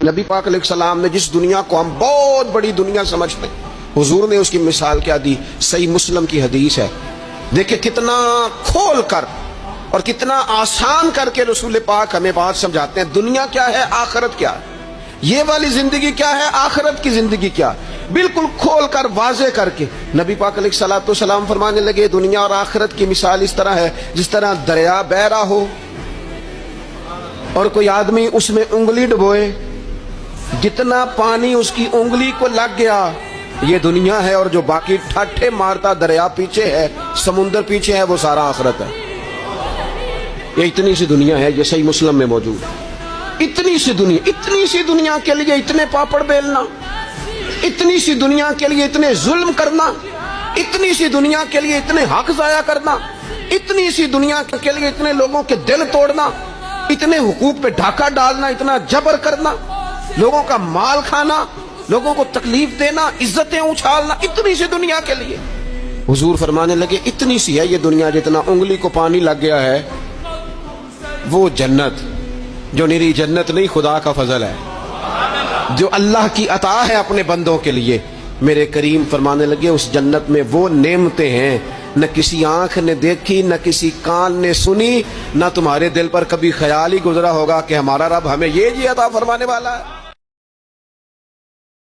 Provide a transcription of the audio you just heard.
نبی پاک علیہ السلام نے جس دنیا کو ہم بہت بڑی دنیا سمجھتے ہیں، حضور نے اس کی مثال کیا دی؟ صحیح مسلم کی حدیث ہے، دیکھیں کتنا کھول کر اور کتنا آسان کر کے رسول پاک ہمیں بات سمجھاتے ہیں۔ دنیا کیا ہے، آخرت کیا ہے، یہ والی زندگی کیا ہے، آخرت کی زندگی کیا، بالکل کھول کر واضح کر کے نبی پاک علیہ السلام فرمانے لگے دنیا اور آخرت کی مثال اس طرح ہے جس طرح دریا بہ رہا ہو اور کوئی آدمی اس میں انگلی ڈبوئے، جتنا پانی اس کی انگلی کو لگ گیا یہ دنیا ہے، اور جو باقی ٹھاٹھے مارتا دریا پیچھے ہے، سمندر پیچھے ہے، وہ سارا آخرت ہے۔ یہ اتنی سی دنیا ہے، یہ صحیح مسلم میں موجود ہے۔ اتنی سی دنیا کے لیے اتنے پاپڑ بیلنا، اتنی سی دنیا کے لیے اتنے ظلم کرنا، اتنی سی دنیا کے لیے اتنے حق ضائع کرنا، اتنی سی دنیا کے لیے اتنے لوگوں کے دل توڑنا، اتنے حقوق پہ ڈھاکہ ڈالنا، اتنا جبر کرنا، لوگوں کا مال کھانا، لوگوں کو تکلیف دینا، عزتیں اچھالنا، اتنی سی دنیا کے لیے حضور فرمانے لگے اتنی سی ہے یہ دنیا، جتنا انگلی کو پانی لگ گیا ہے وہ جنت، جو نری جنت نہیں، خدا کا فضل ہے، جو اللہ کی عطا ہے اپنے بندوں کے لیے۔ میرے کریم فرمانے لگے اس جنت میں وہ نعمتیں ہیں نہ کسی آنکھ نے دیکھی، نہ کسی کان نے سنی، نہ تمہارے دل پر کبھی خیال ہی گزرا ہوگا کہ ہمارا رب ہمیں یہ عطا فرمانے والا ہے۔